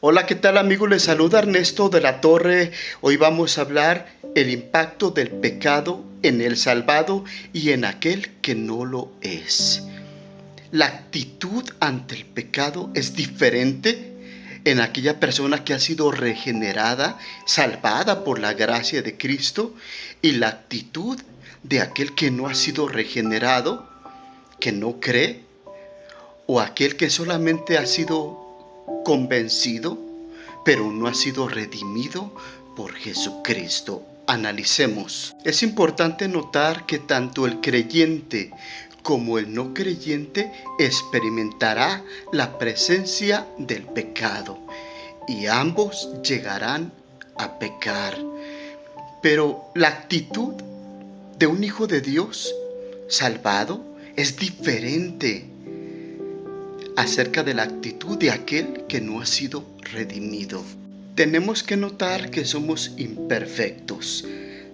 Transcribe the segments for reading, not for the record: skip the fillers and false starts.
Hola, ¿qué tal amigos? Les saluda Ernesto de la Torre. Hoy vamos a hablar el impacto del pecado en el salvado y en aquel que no lo es. La actitud ante el pecado es diferente en aquella persona que ha sido regenerada, salvada por la gracia de Cristo, y la actitud de aquel que no ha sido regenerado, que no cree, o aquel que solamente ha sido convencido, pero no ha sido redimido por Jesucristo. Analicemos. Es importante notar que tanto el creyente como el no creyente experimentará la presencia del pecado y ambos llegarán a pecar. Pero la actitud de un hijo de Dios salvado es diferente acerca de la actitud de aquel que no ha sido redimido. Tenemos que notar que somos imperfectos.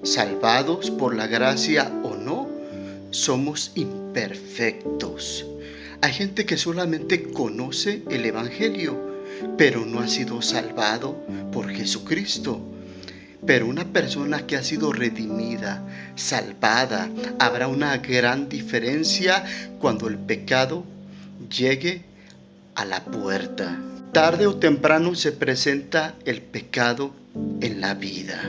Salvados por la gracia o no, somos imperfectos. Hay gente que solamente conoce el Evangelio, pero no ha sido salvado por Jesucristo. Pero una persona que ha sido redimida, salvada, habrá una gran diferencia cuando el pecado llegue a la puerta. Tarde o temprano se presenta el pecado en la vida.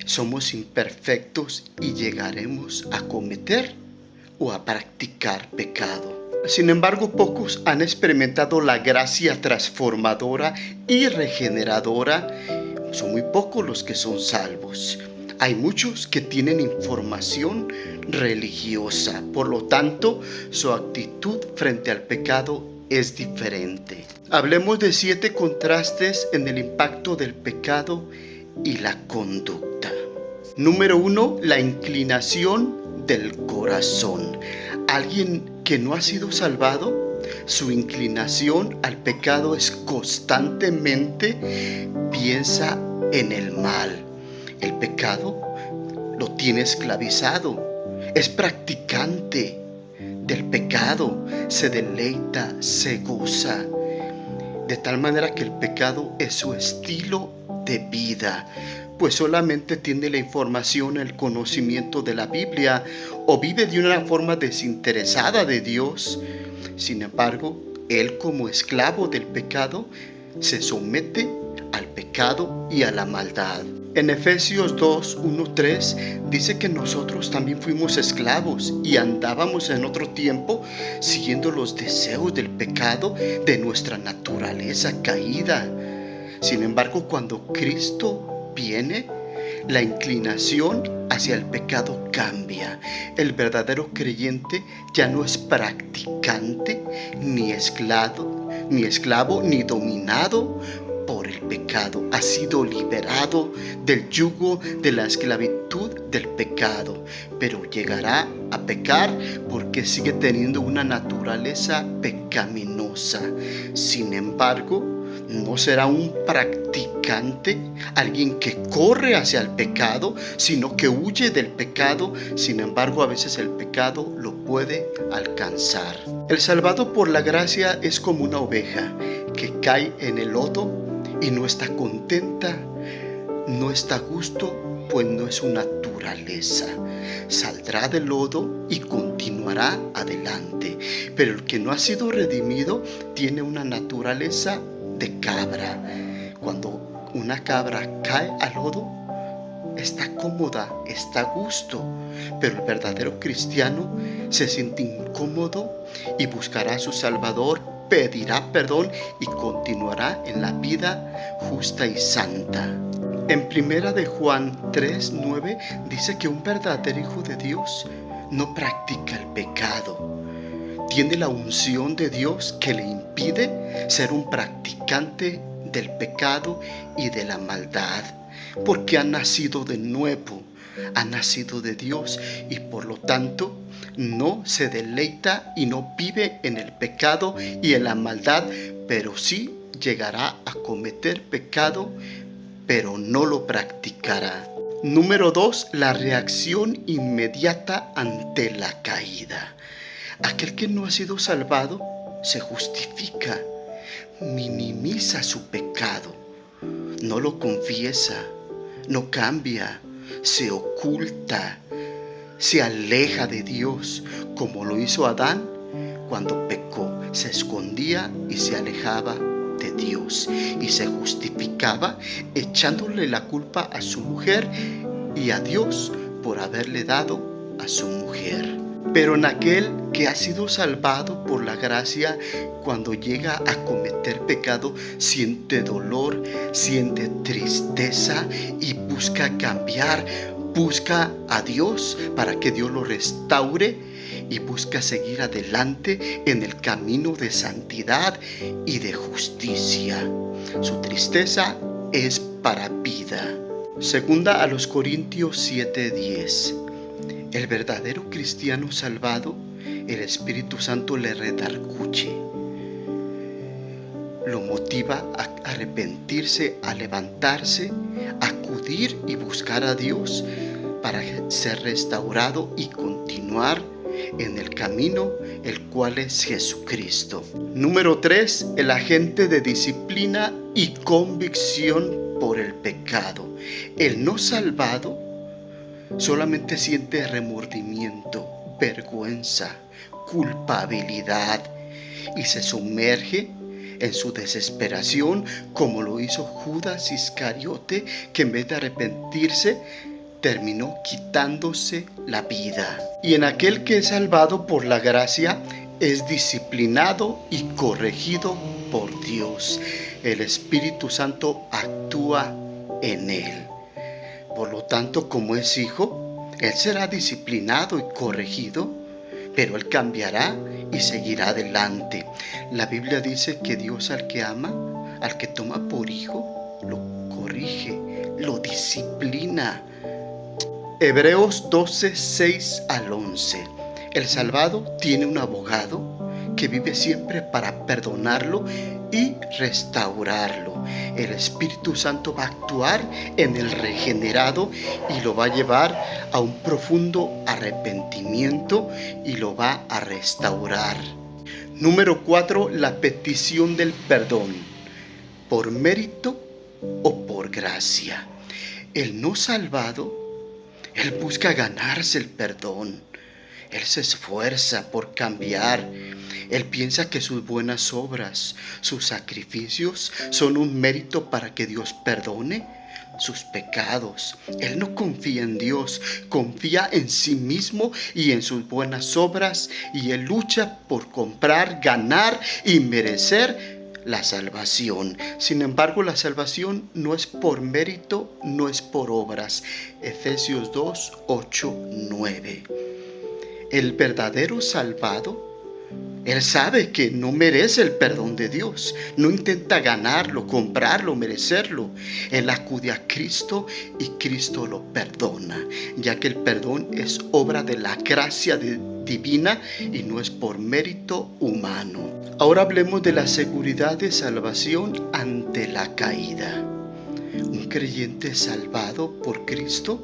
Somos imperfectos y llegaremos a cometer o a practicar pecado. Sin embargo, pocos han experimentado la gracia transformadora y regeneradora. Son muy pocos los que son salvos. Hay muchos que tienen información religiosa, por lo tanto, su actitud frente al pecado es diferente. Hablemos de 7 contrastes en el impacto del pecado y la conducta. Número 1, la inclinación del corazón. Alguien que no ha sido salvado, su inclinación al pecado es constantemente piensa en el mal. El pecado lo tiene esclavizado, es practicante del pecado, se deleita, se goza, de tal manera que el pecado es su estilo de vida, pues solamente tiene la información, el conocimiento de la Biblia, o vive de una forma desinteresada de Dios. Sin embargo, él como esclavo del pecado se somete al pecado y a la maldad. En Efesios 2, 1, 3 dice que nosotros también fuimos esclavos y andábamos en otro tiempo siguiendo los deseos del pecado de nuestra naturaleza caída. Sin embargo, cuando Cristo viene, la inclinación hacia el pecado cambia. El verdadero creyente ya no es practicante, ni esclavo, ni dominado por el pecado. Ha sido liberado del yugo de la esclavitud del pecado, pero llegará a pecar porque sigue teniendo una naturaleza pecaminosa. Sin embargo, no será un practicante, alguien que corre hacia el pecado, sino que huye del pecado. Sin embargo, a veces el pecado lo puede alcanzar. El salvado por la gracia es como una oveja que cae en el lodo y no está contenta, no está a gusto, pues no es su naturaleza. Saldrá del lodo y continuará adelante. Pero el que no ha sido redimido tiene una naturaleza de cabra. Cuando una cabra cae al lodo, está cómoda, está a gusto, pero el verdadero cristiano se siente incómodo y buscará a su Salvador, pedirá perdón y continuará en la vida justa y santa. En 1 de Juan 3:9 dice que un verdadero hijo de Dios no practica el pecado. Tiene la unción de Dios que le impide ser un practicante del pecado y de la maldad, porque ha nacido de nuevo, ha nacido de Dios y por lo tanto no se deleita y no vive en el pecado y en la maldad, pero sí llegará a cometer pecado, pero no lo practicará. Número 2, la reacción inmediata ante la caída. Aquel que no ha sido salvado se justifica. minimiza su pecado, no lo confiesa, no cambia, se oculta, se aleja de Dios, como lo hizo Adán cuando pecó. Se escondía y se alejaba de Dios y se justificaba echándole la culpa a su mujer y a Dios por haberle dado a su mujer. Pero en aquel que ha sido salvado por la gracia, cuando llega a cometer pecado, siente dolor, siente tristeza y busca cambiar, busca a Dios para que Dios lo restaure y busca seguir adelante en el camino de santidad y de justicia. Su tristeza es para vida. Segunda a los Corintios 7:10. El verdadero cristiano salvado, el Espíritu Santo le redarguye, lo motiva a arrepentirse, a levantarse, a acudir y buscar a Dios para ser restaurado y continuar en el camino, el cual es Jesucristo. Número 3, el agente de disciplina y convicción por el pecado. El no salvado solamente siente remordimiento, vergüenza, culpabilidad y se sumerge en su desesperación, como lo hizo Judas Iscariote, que en vez de arrepentirse terminó quitándose la vida. Y en aquel que es salvado por la gracia es disciplinado y corregido por Dios. El Espíritu Santo actúa en él. Por lo tanto, como es hijo, él será disciplinado y corregido, pero él cambiará y seguirá adelante. La Biblia dice que Dios al que ama, al que toma por hijo, lo corrige, lo disciplina. Hebreos 12:6-11. El salvado tiene un abogado que vive siempre para perdonarlo y restaurarlo. El Espíritu Santo va a actuar en el regenerado y lo va a llevar a un profundo arrepentimiento y lo va a restaurar. Número 4, la petición del perdón, por mérito o por gracia. El no salvado, él busca ganarse el perdón. Él se esfuerza por cambiar. Él piensa que sus buenas obras, sus sacrificios son un mérito para que Dios perdone sus pecados. Él no confía en Dios, confía en sí mismo y en sus buenas obras, y él lucha por comprar, ganar y merecer la salvación. Sin embargo, la salvación no es por mérito, no es por obras. Efesios 2:8-9. El verdadero salvado, él sabe que no merece el perdón de Dios. No intenta ganarlo, comprarlo, merecerlo. Él acude a Cristo y Cristo lo perdona, ya que el perdón es obra de la gracia divina y no es por mérito humano. Ahora hablemos de la seguridad de salvación ante la caída. Un creyente salvado por Cristo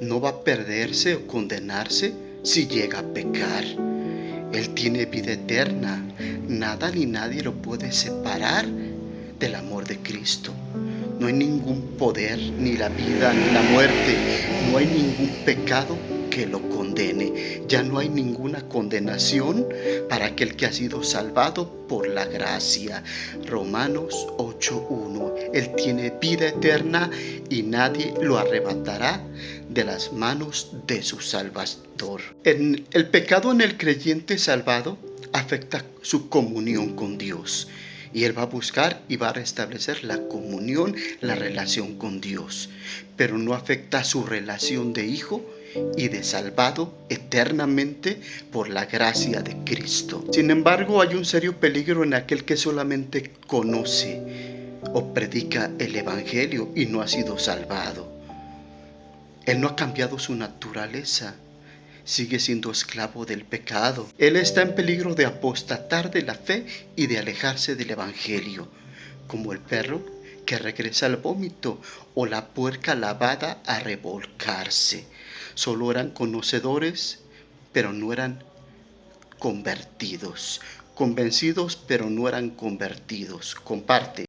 no va a perderse o condenarse si llega a pecar. Él tiene vida eterna. Nada ni nadie lo puede separar del amor de Cristo. No hay ningún poder, ni la vida, ni la muerte. No hay ningún pecado que lo condene. Ya no hay ninguna condenación para aquel que ha sido salvado por la gracia. Romanos 8:1. Él tiene vida eterna y nadie lo arrebatará de las manos de su Salvador. El pecado en el creyente salvado afecta su comunión con Dios. Y él va a buscar y va a restablecer la comunión, la relación con Dios. Pero no afecta su relación de hijo y de salvado eternamente por la gracia de Cristo. Sin embargo, hay un serio peligro en aquel que solamente conoce o predica el Evangelio y no ha sido salvado. Él no ha cambiado su naturaleza. Sigue siendo esclavo del pecado. Él está en peligro de apostatar de la fe y de alejarse del Evangelio, como el perro que regresa al vómito o la puerca lavada a revolcarse. Solo eran conocedores, pero no eran convertidos. convencidos pero no eran convertidos. Comparte.